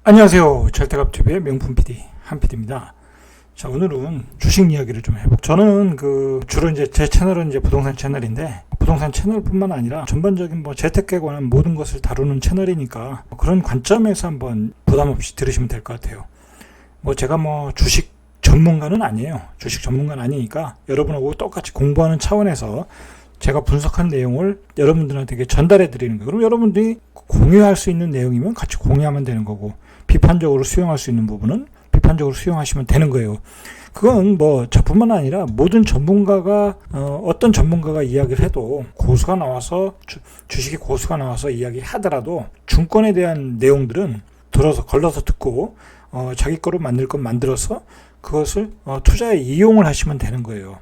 안녕하세요. 절대값TV의 명품 PD 한PD입니다. 자, 오늘은 주식 이야기를 좀 해볼게요. 저는 주로 이제 제 채널은 이제 부동산 채널인데, 부동산 채널뿐만 아니라 전반적인 재테크에 관한 모든 것을 다루는 채널이니까 그런 관점에서 한번 부담 없이 들으시면 될 것 같아요. 제가 주식 전문가는 아니에요. 주식 전문가는 아니니까 여러분하고 똑같이 공부하는 차원에서 제가 분석한 내용을 여러분들한테 전달해 드리는 거예요. 그럼 여러분들이 공유할 수 있는 내용이면 같이 공유하면 되는 거고, 비판적으로 수용할 수 있는 부분은 비판적으로 수용하시면 되는 거예요. 그건 저뿐만 아니라 모든 전문가가 어떤 전문가가 이야기를 해도 고수가 나와서 주식의 고수가 나와서 이야기하더라도 증권에 대한 내용들은 걸러서 듣고 자기 거로 만들 건 만들어서 그것을 투자에 이용을 하시면 되는 거예요.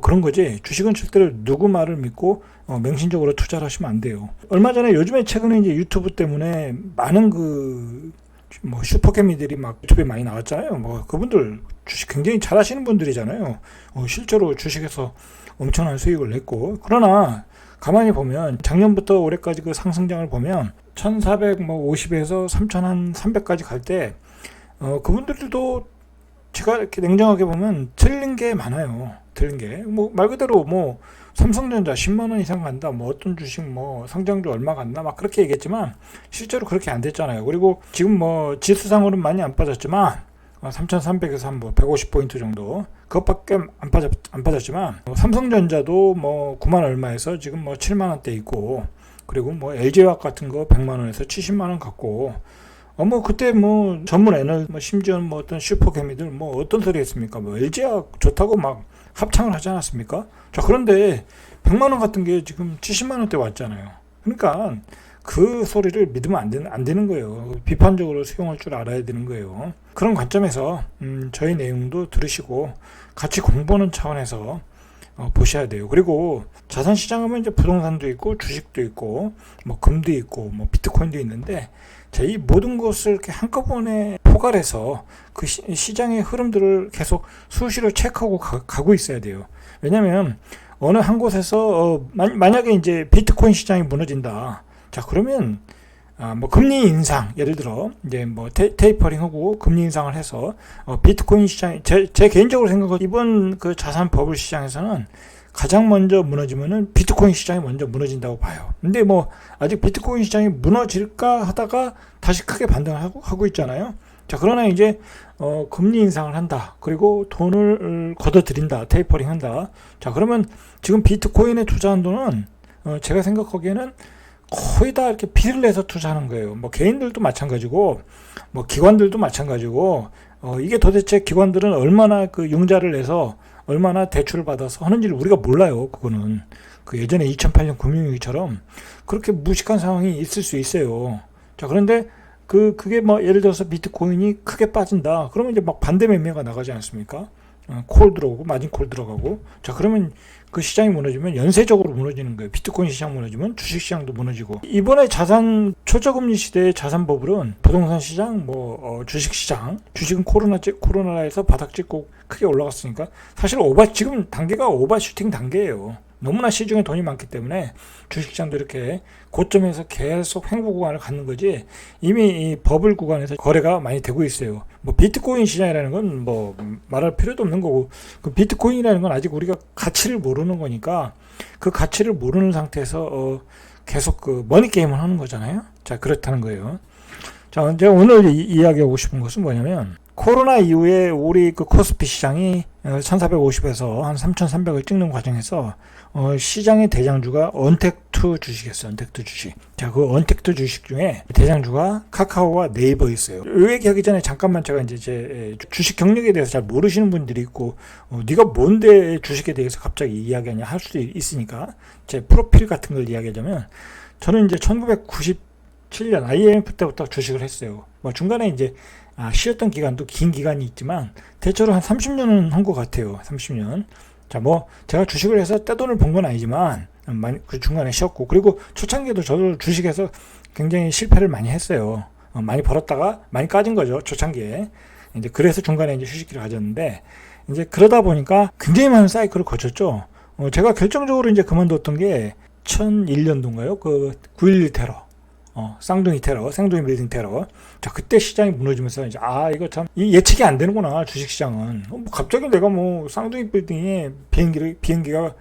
그런 거지. 주식은 절대로 누구 말을 믿고 맹신적으로 투자를 하시면 안 돼요. 얼마 전에 최근에 이제 유튜브 때문에 많은 슈퍼개미들이 유튜브에 많이 나왔잖아요. 그분들 주식 굉장히 잘 하시는 분들이잖아요. 실제로 주식에서 엄청난 수익을 냈고, 그러나 가만히 보면 작년부터 올해까지 그 상승장을 보면 1450에서 3300까지 갈 때 그분들도 제가 이렇게 냉정하게 보면 틀린 게 많아요. 틀린 게 말 그대로 삼성전자 10만원 이상 간다, 어떤 주식 상장주 얼마 간다 그렇게 얘기했지만 실제로 그렇게 안 됐잖아요. 그리고 지금 지수상으로는 많이 안 빠졌지만 3300에서 150포인트 정도, 그것밖에 안 빠졌지만 삼성전자도 9만 얼마에서 지금 7만원대 있고, 그리고 LG화학 같은 거 100만원에서 70만원 갖고, 그때 전문 애널, 심지어 어떤 슈퍼개미들 어떤 소리 했습니까? LG화학 좋다고 합창을 하지 않았습니까? 자, 그런데 100만원 같은 게 지금 70만원대 왔잖아요. 그러니까 그 소리를 믿으면 안 되는 거예요. 비판적으로 수용할 줄 알아야 되는 거예요. 그런 관점에서 저희 내용도 들으시고 같이 공부하는 차원에서 보셔야 돼요. 그리고 자산시장 하면 이제 부동산도 있고 주식도 있고 금도 있고 비트코인도 있는데, 자, 이 모든 것을 이렇게 한꺼번에 포괄해서 그 시장의 흐름들을 계속 수시로 체크하고 가고 있어야 돼요. 왜냐하면 어느 한 곳에서 만약에 이제 비트코인 시장이 무너진다. 자, 그러면 금리 인상, 예를 들어 이제 테이퍼링하고 금리 인상을 해서 비트코인 시장, 제 개인적으로 생각은 이번 그 자산 버블 시장에서는 가장 먼저 무너지면은 비트코인 시장이 먼저 무너진다고 봐요. 근데 아직 비트코인 시장이 무너질까 하다가 다시 크게 반등을 하고 있잖아요. 자, 그러나 이제 금리 인상을 한다. 그리고 돈을 걷어들인다. 테이퍼링 한다. 자, 그러면 지금 비트코인에 투자한 돈은 제가 생각하기에는 거의 다 이렇게 빚을 내서 투자하는 거예요. 개인들도 마찬가지고, 기관들도 마찬가지고, 이게 도대체 기관들은 얼마나 융자를 내서 얼마나 대출을 받아서 하는지를 우리가 몰라요. 그거는 예전에 2008년 금융위기처럼 그렇게 무식한 상황이 있을 수 있어요. 자, 그런데 그게 예를 들어서 비트코인이 크게 빠진다. 그러면 이제 반대 매매가 나가지 않습니까? 콜 들어오고 마진 콜 들어가고. 자, 그러면 그 시장이 무너지면 연쇄적으로 무너지는 거예요. 비트코인 시장 무너지면 주식 시장도 무너지고. 이번에 초저금리 시대의 자산 버블은 부동산 시장, 주식 시장, 주식은 코로나에서 바닥 찍고 크게 올라갔으니까 사실 지금 단계가 오버슈팅 단계예요. 너무나 시중에 돈이 많기 때문에 주식시장도 이렇게 고점에서 계속 횡보 구간을 갖는 거지, 이미 이 버블 구간에서 거래가 많이 되고 있어요. 비트코인 시장이라는 건 말할 필요도 없는 거고, 그 비트코인이라는 건 아직 우리가 가치를 모르는 거니까 그 가치를 모르는 상태에서 계속 머니게임을 하는 거잖아요. 자, 그렇다는 거예요. 자, 제가 오늘 이야기하고 싶은 것은 뭐냐면, 코로나 이후에 우리 코스피 시장이 1450에서 한 3300을 찍는 과정에서 시장의 대장주가 언택트 주식이었어요. 언택트 주식. 자, 그 언택트 주식 중에 대장주가 카카오와 네이버 있어요. 이 얘기하기 전에 잠깐만 제가 이제 제 주식 경력에 대해서 잘 모르시는 분들이 있고, 네가 뭔데 주식에 대해서 갑자기 이야기하냐 할 수도 있으니까 제 프로필 같은 걸 이야기하자면, 저는 이제 1997년 IMF 때부터 주식을 했어요. 중간에 이제 쉬었던 기간도 긴 기간이 있지만 대체로 한 30년은 한 것 같아요. 30년. 자, 제가 주식을 해서 떼돈을 번 건 아니지만 그 중간에 쉬었고, 그리고 초창기에도 저도 주식에서 굉장히 실패를 많이 했어요. 많이 벌었다가 많이 까진 거죠, 초창기에. 이제 그래서 중간에 이제 휴식기를 가졌는데, 이제 그러다 보니까 굉장히 많은 사이클을 거쳤죠. 제가 결정적으로 이제 그만뒀던 게 2001년도인가요? 9.11 테러. 쌍둥이 테러, 쌍둥이 빌딩 테러. 자, 그때 시장이 무너지면서 이제 이거 참 이 예측이 안 되는구나, 주식 시장은. 뭐 갑자기 내가 뭐 쌍둥이 빌딩에 비행기가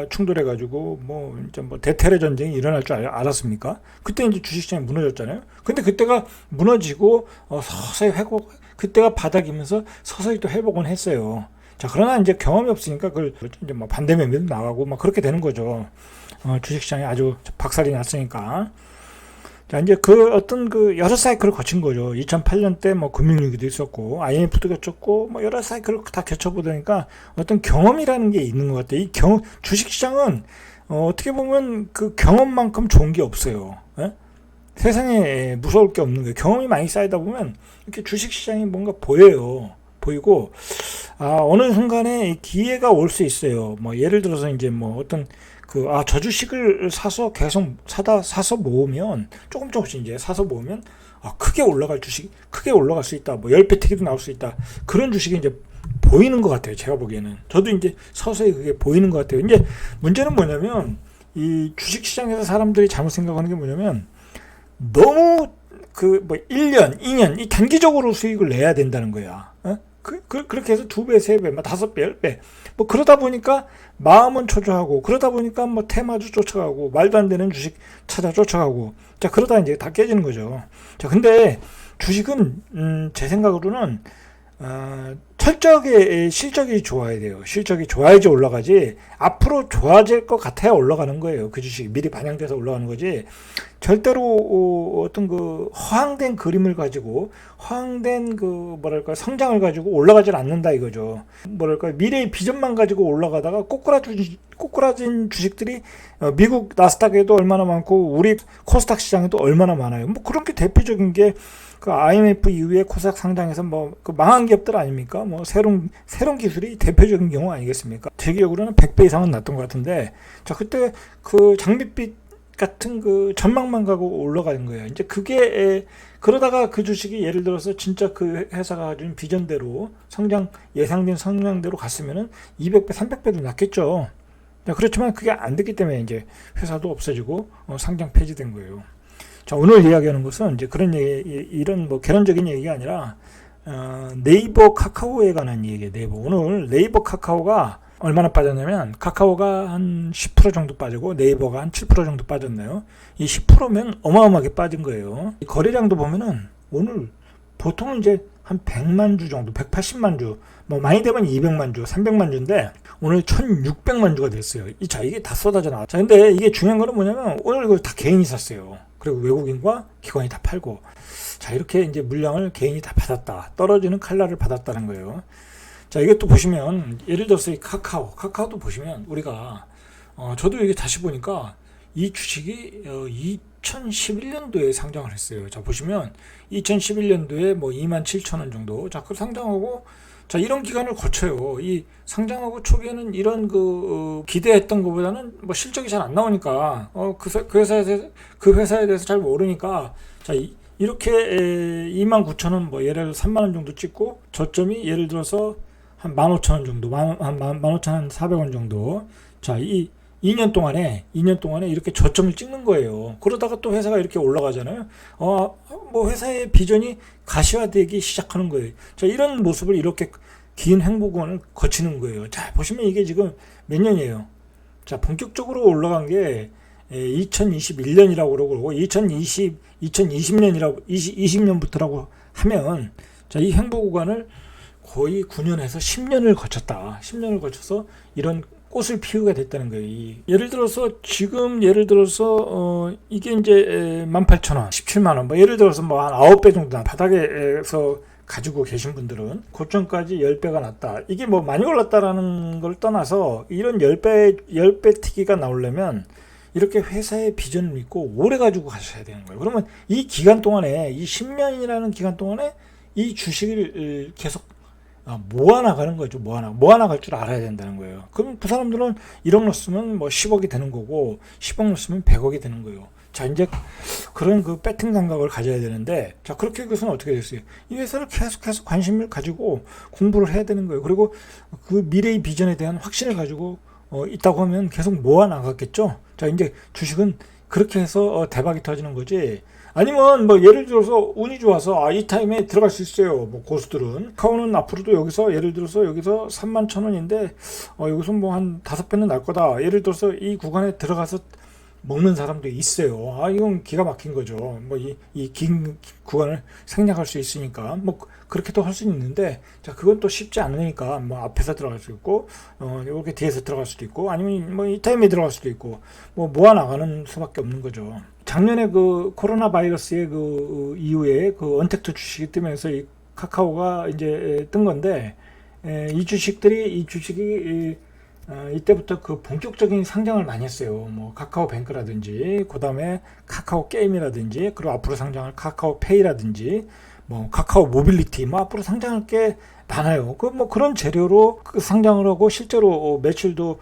충돌해 가지고 뭐 이제 뭐 대테러 전쟁이 일어날 줄 알았습니까? 그때 이제 주식 시장이 무너졌잖아요. 근데 그때가 무너지고 서서히 그때가 바닥이면서 서서히 또 회복은 했어요. 자, 그러나 이제 경험이 없으니까 그걸 이제 뭐 반대 매매도 나가고 막 그렇게 되는 거죠. 주식시장이 아주 박살이 났으니까. 자, 이제 어떤 여러 사이클을 거친 거죠. 2008년 때 뭐 금융위기도 있었고, IMF도 겪었고, 뭐 여러 사이클을 다 겪어보니까 어떤 경험이라는 게 있는 것 같아요. 주식시장은, 어떻게 보면 그 경험만큼 좋은 게 없어요. 예? 세상에 무서울 게 없는 거예요. 경험이 많이 쌓이다 보면 이렇게 주식시장이 뭔가 보이고, 어느 순간에 기회가 올 수 있어요. 뭐 예를 들어서 이제 뭐 어떤 저 주식을 사서 계속 사서 모으면 조금씩 이제 사서 모으면 크게 올라갈 수 있다. 뭐 10배 티기도 나올 수 있다. 그런 주식이 이제 보이는 것 같아요. 제가 보기에는. 저도 이제 서서히 그게 보이는 것 같아요. 이제 문제는 뭐냐면 이 주식 시장에서 사람들이 잘못 생각하는 게 뭐냐면 너무 1년, 2년 이 단기적으로 수익을 내야 된다는 거야. 그렇게 해서 2배, 3배, 5배, 10배. 뭐 그러다 보니까 마음은 초조하고, 그러다 보니까 뭐 테마주 쫓아가고, 말도 안 되는 주식 찾아 쫓아가고, 자, 그러다 이제 다 깨지는 거죠. 자, 근데 주식은, 제 생각으로는, 철저하게 실적이 좋아야 돼요. 실적이 좋아야지 올라가지, 앞으로 좋아질 것 같아야 올라가는 거예요. 그 주식이 미리 반영돼서 올라가는 거지. 절대로 어떤 허황된 그림을 가지고 허황된 성장을 가지고 올라가질 않는다 이거죠. 미래의 비전만 가지고 올라가다가 꼬꾸라진 주식들이 미국 나스닥에도 얼마나 많고 우리 코스닥 시장에도 얼마나 많아요. 뭐 그런 게 대표적인 게 IMF 이후에 코스닥 상장에서 망한 기업들 아닙니까? 뭐 새로운 기술이 대표적인 경우 아니겠습니까? 제 기억으로는 100배 이상은 났던 것 같은데, 자, 그때 장밋빛 같은 전망만 가고 올라가는 거예요. 이제 그러다가 그 주식이 예를 들어서 진짜 그 회사가 가진 비전대로 예상된 성장대로 갔으면은 200배, 300배도 났겠죠. 그렇지만 그게 안 됐기 때문에 이제 회사도 없어지고 상장 폐지된 거예요. 자, 오늘 이야기하는 것은 이제 이런 개론적인 얘기가 아니라, 네이버 카카오에 관한 얘기예요. 오늘 네이버 카카오가 얼마나 빠졌냐면, 카카오가 한 10% 정도 빠지고 네이버가 한 7% 정도 빠졌네요. 이 10%면 어마어마하게 빠진 거예요. 이 거래량도 보면은 오늘 보통 이제 한 100만 주 정도, 180만 주, 뭐 많이 되면 200만 주, 300만 주인데 오늘 1600만 주가 됐어요. 이게 다 쏟아져 나왔죠. 자, 근데 이게 중요한 거는 뭐냐면 오늘 이거 다 개인이 샀어요. 그리고 외국인과 기관이 다 팔고, 자, 이렇게 이제 물량을 개인이 다 받았다. 떨어지는 칼날을 받았다는 거예요. 자, 이것도 보시면, 예를 들어서 이 카카오도 보시면, 우리가, 저도 이게 다시 보니까, 이 주식이, 2011년도에 상장을 했어요. 자, 보시면, 2011년도에 뭐 27,000원 정도. 자, 그 상장하고, 자, 이런 기간을 거쳐요. 이 상장하고 초기에는 이런 기대했던 것보다는 뭐 실적이 잘 안 나오니까, 그 회사에 대해서 잘 모르니까, 자, 이렇게 29,000원, 뭐 예를 들어서 3만원 정도 찍고, 저점이 예를 들어서 한 15,000원 정도, 15,400원 정도. 자, 2년 동안에 이렇게 저점을 찍는 거예요. 그러다가 또 회사가 이렇게 올라가잖아요. 뭐 회사의 비전이 가시화되기 시작하는 거예요. 자, 이런 모습을 이렇게 긴 행보권을 거치는 거예요. 자, 보시면 이게 지금 몇 년이에요. 자, 본격적으로 올라간 게 2021년이라고 그러고 2020년부터라고 하면, 자, 이 행보 구간을 거의 9년에서 10년을 거쳤다. 10년을 거쳐서 이런 꽃을 피우게 됐다는 거예요. 예를 들어서 이게 이제 18,000원, 17만원, 뭐 예를 들어서 뭐 한 9배 정도 바닥에서 가지고 계신 분들은 고점까지 10배가 났다. 이게 뭐 많이 올랐다라는 걸 떠나서 이런 10배 티기가 나오려면 이렇게 회사의 비전을 믿고 오래 가지고 가셔야 되는 거예요. 그러면 이 기간 동안에, 이 10년이라는 기간 동안에 이 주식을 계속 모아나가는 거죠. 모아나갈 줄 알아야 된다는 거예요. 그럼 그 사람들은 1억 넣었으면 뭐 10억이 되는 거고, 10억 넣었으면 100억이 되는 거예요. 자, 이제 그런 배팅 감각을 가져야 되는데, 자, 그렇게 해서는 어떻게 됐어요? 이 회사를 계속 관심을 가지고 공부를 해야 되는 거예요. 그리고 그 미래의 비전에 대한 확신을 가지고 있다고 하면 계속 모아나갔겠죠. 자, 이제 주식은 그렇게 해서 대박이 터지는 거지. 아니면 뭐 예를 들어서 운이 좋아서 이 타임에 들어갈 수 있어요. 뭐 고수들은 카카오는 앞으로도 여기서 예를 들어서 여기서 31,000원인데 여기서 뭐 한 5배는 날 거다. 예를 들어서 이 구간에 들어가서 먹는 사람도 있어요. 이건 기가 막힌 거죠. 뭐 이 긴 구간을 생략할 수 있으니까 뭐 그렇게도 할 수 있는데, 자 그건 또 쉽지 않으니까 뭐 앞에서 들어갈 수 있고 이렇게 뒤에서 들어갈 수도 있고 아니면 뭐 이 타임에 들어갈 수도 있고 뭐 모아 나가는 수밖에 없는 거죠. 작년에 그 코로나 바이러스의 그 이후에 그 언택트 주식이 뜨면서 이 카카오가 이제 뜬 건데, 이 주식이 이때부터 그 본격적인 상장을 많이 했어요. 뭐 카카오뱅크라든지 그 다음에 카카오 게임이라든지 그리고 앞으로 상장할 카카오페이라든지 뭐 카카오 모빌리티 뭐 앞으로 상장할 게 많아요. 그 뭐 그런 재료로 그 상장을 하고 실제로 매출도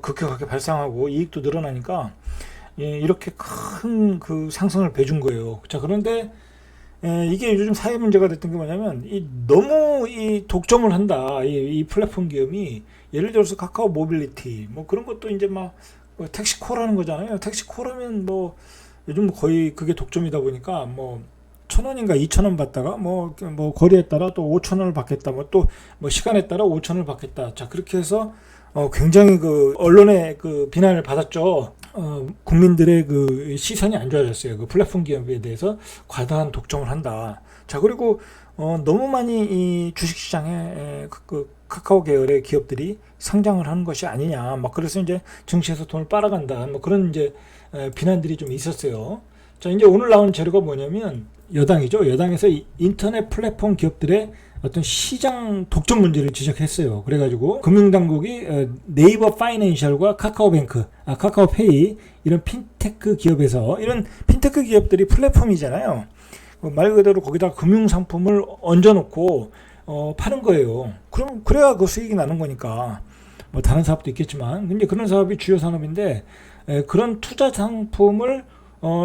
급격하게 발생하고 이익도 늘어나니까 이렇게 큰 그 상승을 배준 거예요. 자 그런데 이게 요즘 사회 문제가 됐던 게 뭐냐면 너무 이 독점을 한다. 이 플랫폼 기업이 예를 들어서 카카오 모빌리티 뭐 그런 것도 이제 막 택시코라는 거잖아요. 택시코라면 뭐 요즘 거의 그게 독점이다 보니까 뭐 1,000원인가 2,000원 받다가 뭐 거리에 따라 또 5,000원을 받겠다. 뭐 또 뭐 시간에 따라 5,000원을 받겠다. 자 그렇게 해서 굉장히 그 언론의 그 비난을 받았죠. 국민들의 그 시선이 안 좋아졌어요. 그 플랫폼 기업에 대해서 과다한 독점을 한다. 자 그리고 너무 많이 이 주식시장에 그 카카오 계열의 기업들이 상장을 하는 것이 아니냐. 막 그래서 이제 증시에서 돈을 빨아간다. 뭐 그런 이제 비난들이 좀 있었어요. 자 이제 오늘 나온 자료가 뭐냐면 여당이죠. 여당에서 인터넷 플랫폼 기업들의 어떤 시장 독점 문제를 지적했어요. 그래가지고 금융당국이 네이버 파이낸셜과 카카오뱅크, 카카오페이 이런 핀테크 기업에서 이런 핀테크 기업들이 플랫폼이잖아요. 말 그대로 거기다 금융상품을 얹어놓고 파는 거예요. 그럼 그래야 그 수익이 나는 거니까. 뭐 다른 사업도 있겠지만, 근데 그런 사업이 주요 산업인데 그런 투자 상품을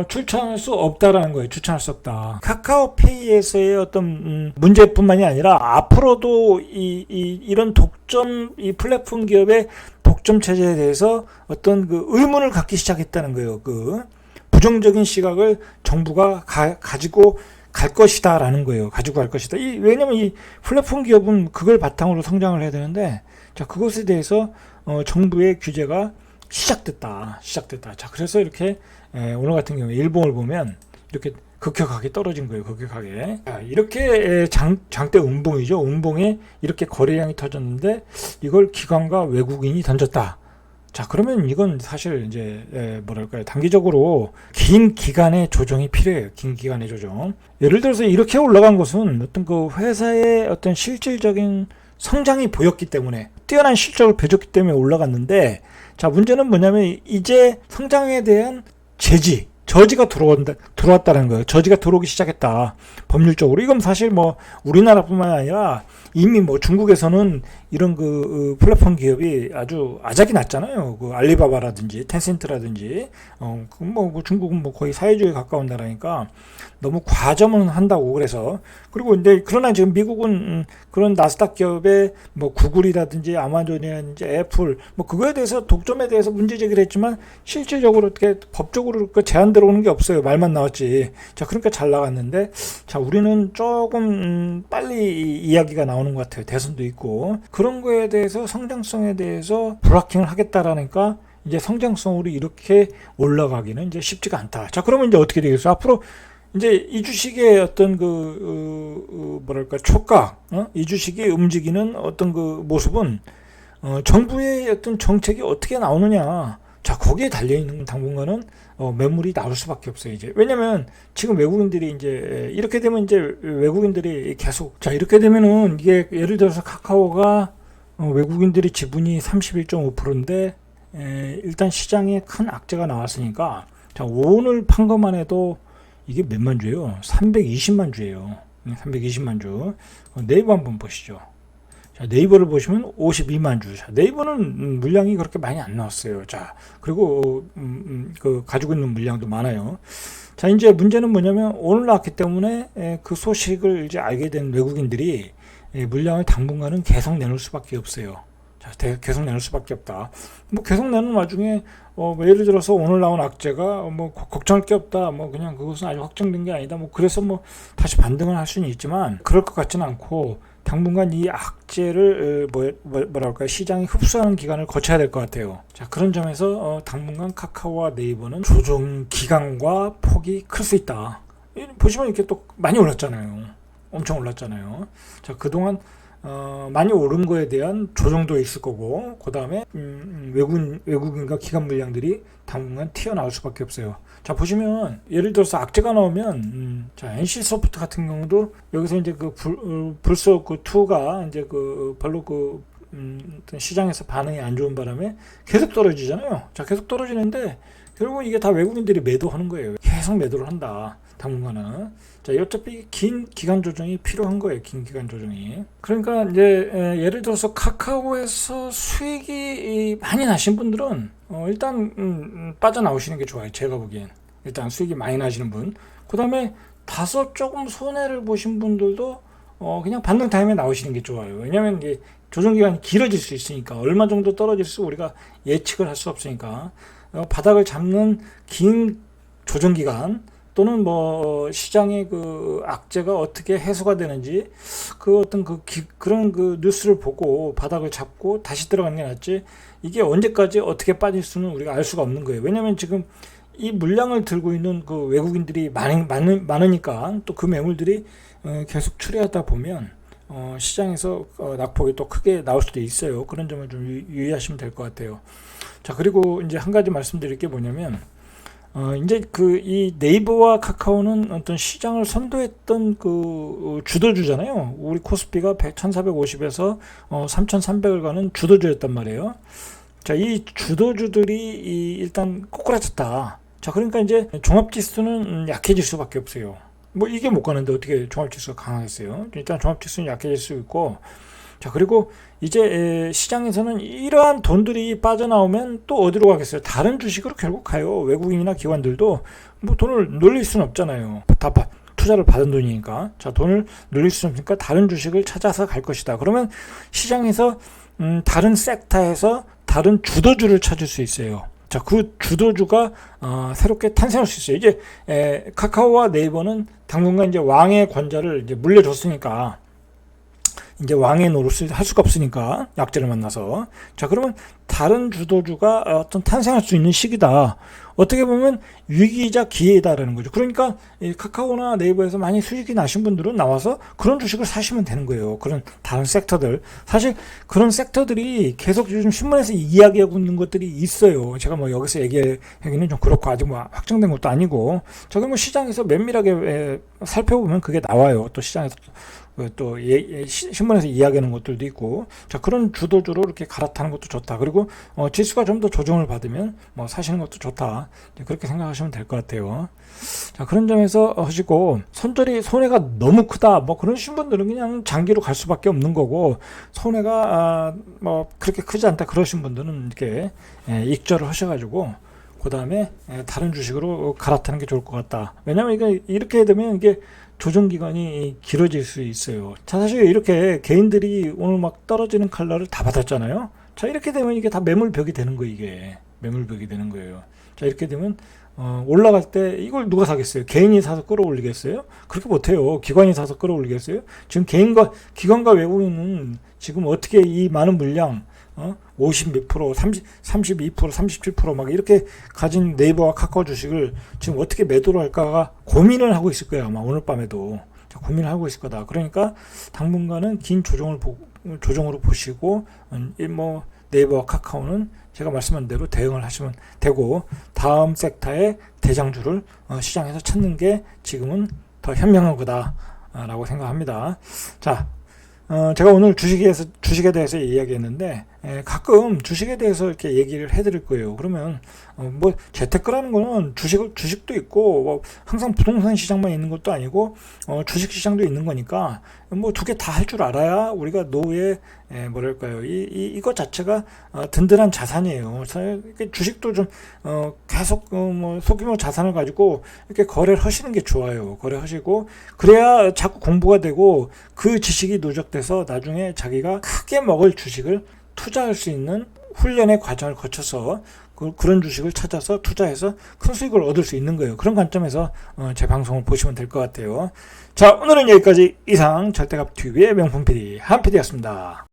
추천할 수 없다라는 거예요. 추천할 수 없다. 카카오페이에서의 어떤 문제뿐만이 아니라 앞으로도 이런 독점, 이 플랫폼 기업의 독점 체제에 대해서 어떤 그 의문을 갖기 시작했다는 거예요. 그 부정적인 시각을 정부가 가지고 갈 것이다라는 거예요. 가지고 갈 것이다. 왜냐면 이 플랫폼 기업은 그걸 바탕으로 성장을 해야 되는데, 자 그것에 대해서 정부의 규제가 시작됐다. 자 그래서 이렇게 오늘 같은 경우에 일봉을 보면 이렇게 급격하게 떨어진 거예요. 급격하게. 이렇게 장대 음봉이죠. 음봉에 이렇게 거래량이 터졌는데 이걸 기관과 외국인이 던졌다. 자 그러면 이건 사실 이제 뭐랄까요, 단기적으로 긴 기간의 조정이 필요해요. 긴 기간의 조정. 예를 들어서 이렇게 올라간 것은 어떤 그 회사의 어떤 실질적인 성장이 보였기 때문에, 뛰어난 실적을 펴줬기 때문에 올라갔는데, 자 문제는 뭐냐면 이제 성장에 대한 저지가 들어왔다는 거예요. 저지가 들어오기 시작했다. 법률적으로. 이건 사실 뭐 우리나라뿐만 아니라 이미 뭐 중국에서는 이런 그 플랫폼 기업이 아주 아작이 났잖아요. 그 알리바바라든지 텐센트라든지 뭐 중국은 뭐 거의 사회주의에 가까운 나라니까 너무 과점은 한다고. 그래서 그리고 이제 그러나 지금 미국은 그런 나스닥 기업의 뭐 구글이라든지 아마존이라든지 애플 뭐 그거에 대해서 독점에 대해서 문제 제기를 했지만 실질적으로 어떻게 법적으로 그 제한 들어오는 게 없어요. 말만 나왔지. 자 그러니까 잘 나갔는데, 자 우리는 조금 빨리 이야기가 나오는 것 같아요. 대선도 있고 그런 거에 대해서 성장성에 대해서 브라킹을 하겠다라니까 이제 성장성으로 이렇게 올라가기는 이제 쉽지가 않다. 자 그러면 이제 어떻게 되겠어요? 앞으로 이제 이 주식의 어떤 뭐랄까 촉각, 이 주식이 움직이는 어떤 그 모습은 정부의 어떤 정책이 어떻게 나오느냐. 자 거기에 달려 있는 당분간은 매물이 나올 수밖에 없어요. 이제 왜냐면 지금 외국인들이 이제 이렇게 되면 이제 외국인들이 계속, 자 이렇게 되면은 이게 예를 들어서 카카오가 외국인들이 지분이 31.5%인데 일단 시장에 큰 악재가 나왔으니까, 자 오늘 판 것만 해도 이게 몇만 주예요? 320만 주예요. 320만 주. 네이버 한번 보시죠. 자, 네이버를 보시면 52만 주. 자, 네이버는 물량이 그렇게 많이 안 나왔어요. 자, 그리고 그 가지고 있는 물량도 많아요. 자, 이제 문제는 뭐냐면 오늘 나왔기 때문에 그 소식을 이제 알게 된 외국인들이 물량을 당분간은 계속 내놓을 수밖에 없어요. 자, 계속 내놓을 수밖에 없다. 뭐 계속 내는 와중에 뭐 예를 들어서 오늘 나온 악재가 뭐 걱정할 게 없다. 뭐 그냥 그것은 아직 확정된 게 아니다. 뭐 그래서 뭐 다시 반등을 할 수는 있지만 그럴 것 같지는 않고 당분간 이 악재를 뭐랄까 시장이 흡수하는 기간을 거쳐야 될 것 같아요. 자, 그런 점에서 당분간 카카오와 네이버는 조정 기간과 폭이 클 수 있다. 보시면 이렇게 또 많이 올랐잖아요. 엄청 올랐잖아요. 자, 그동안 많이 오른 거에 대한 조정도 있을 거고, 그 다음에 외국인과 기관 물량들이 당분간 튀어나올 수밖에 없어요. 자, 보시면 예를 들어서 악재가 나오면 자, NC소프트 같은 경우도 여기서 이제 그 불소 그 2가 이제 그 별로 그 시장에서 반응이 안 좋은 바람에 계속 떨어지잖아요. 자, 계속 떨어지는데 결국은 이게 다 외국인들이 매도하는 거예요. 계속 매도를 한다. 당분간은. 자, 어차피 긴 기간 조정이 필요한 거예요. 긴 기간 조정이. 그러니까 이제 예를 들어서 카카오에서 수익이 많이 나신 분들은 일단 빠져나오시는 게 좋아요. 제가 보기엔. 일단 수익이 많이 나시는 분. 그 다음에 다소 조금 손해를 보신 분들도 그냥 반등 타임에 나오시는 게 좋아요. 왜냐면 이게 조정 기간이 길어질 수 있으니까 얼마 정도 떨어질지 우리가 예측을 할 수 없으니까 바닥을 잡는 긴 조정 기간 또는 뭐 시장의 그 악재가 어떻게 해소가 되는지 그 어떤 그런 그 뉴스를 보고 바닥을 잡고 다시 들어가는 게 낫지, 이게 언제까지 어떻게 빠질 수는 우리가 알 수가 없는 거예요. 왜냐면 지금 이 물량을 들고 있는 그 외국인들이 많으니까 또 그 매물들이 계속 추리하다 보면 시장에서 낙폭이 또 크게 나올 수도 있어요. 그런 점을 좀 유의하시면 될 것 같아요. 자, 그리고 이제 한 가지 말씀드릴 게 뭐냐면 이제 이 네이버와 카카오는 어떤 시장을 선도했던 그 주도주잖아요. 우리 코스피가 1450에서 3300을 가는 주도주였단 말이에요. 자, 이 주도주들이 일단 꼬꾸라졌다. 자, 그러니까 이제 종합지수는 약해질 수밖에 없어요. 뭐 이게 못 가는데 어떻게 종합지수가 강하겠어요? 일단 종합지수는 약해질 수 있고, 자, 그리고 이제 시장에서는 이러한 돈들이 빠져나오면 또 어디로 가겠어요? 다른 주식으로 결국 가요. 외국인이나 기관들도 뭐 돈을 늘릴 수는 없잖아요. 다 투자를 받은 돈이니까. 자, 돈을 늘릴 수는 없으니까 다른 주식을 찾아서 갈 것이다. 그러면 시장에서 다른 섹터에서 다른 주도주를 찾을 수 있어요. 자, 그 주도주가 새롭게 탄생할 수 있어요. 이제 카카오와 네이버는 당분간 이제 왕의 권좌를 이제 물려줬으니까 이제 왕의 노릇을 할 수가 없으니까 약재를 만나서. 자, 그러면 다른 주도주가 어떤 탄생할 수 있는 시기다. 어떻게 보면 위기이자 기회다라는 거죠. 그러니까 이 카카오나 네이버에서 많이 수익이 나신 분들은 나와서 그런 주식을 사시면 되는 거예요. 그런 다른 섹터들. 사실 그런 섹터들이 계속 요즘 신문에서 이야기하고 있는 것들이 있어요. 제가 뭐 여기서 얘기하기는 좀 그렇고 아직 뭐 확정된 것도 아니고. 저기 뭐 시장에서 면밀하게 살펴보면 그게 나와요. 또 시장에서 또 신문에서 이야기하는 것들도 있고. 자, 그런 주도주로 이렇게 갈아타는 것도 좋다. 그리고 지수가 좀 더 조정을 받으면 뭐 사시는 것도 좋다. 그렇게 생각하시면 될 것 같아요. 자, 그런 점에서 하시고, 손절이 손해가 너무 크다 뭐 그러신 분들은 그냥 장기로 갈 수밖에 없는 거고, 손해가 뭐 그렇게 크지 않다 그러신 분들은 이렇게 익절을 하셔가지고 그 다음에 다른 주식으로 갈아타는 게 좋을 것 같다. 왜냐면 이렇게 되면 이게 조정 기간이 길어질 수 있어요. 자, 사실 이렇게 개인들이 오늘 막 떨어지는 칼날을 다 받았잖아요. 자, 이렇게 되면 이게 다 매물벽이 되는 거예요. 이게 매물벽이 되는 거예요. 자, 이렇게 되면 올라갈 때 이걸 누가 사겠어요? 개인이 사서 끌어올리겠어요? 그렇게 못해요. 기관이 사서 끌어올리겠어요? 지금 기관과 외국인은 지금 어떻게 이 많은 물량 50 몇 프로, 32%, 37% 이렇게 가진 네이버와 카카오 주식을 지금 어떻게 매도를 할까가 고민을 하고 있을 거예요. 아마 오늘 밤에도 고민을 하고 있을 거다. 그러니까 당분간은 긴 조정으로 보시고, 뭐 네이버와 카카오는 제가 말씀한 대로 대응을 하시면 되고, 다음 섹터의 대장주를 시장에서 찾는 게 지금은 더 현명한 거다라고 생각합니다. 자, 제가 오늘 주식에 대해서 이야기했는데, 가끔 주식에 대해서 이렇게 얘기를 해드릴 거예요. 그러면 뭐 재테크라는 거는 주식도 있고 뭐 항상 부동산 시장만 있는 것도 아니고 주식 시장도 있는 거니까 뭐 두 개 다 할 줄 알아야 우리가 노후에 뭐랄까요, 이것 자체가 든든한 자산이에요. 주식도 좀 계속 뭐 소규모 자산을 가지고 이렇게 거래를 하시는 게 좋아요. 거래하시고 그래야 자꾸 공부가 되고 그 지식이 누적돼서 나중에 자기가 크게 먹을 주식을 투자할 수 있는 훈련의 과정을 거쳐서 그런 주식을 찾아서 투자해서 큰 수익을 얻을 수 있는 거예요. 그런 관점에서 제 방송을 보시면 될 것 같아요. 자, 오늘은 여기까지. 이상 절대값TV의 명품 PD 한PD였습니다.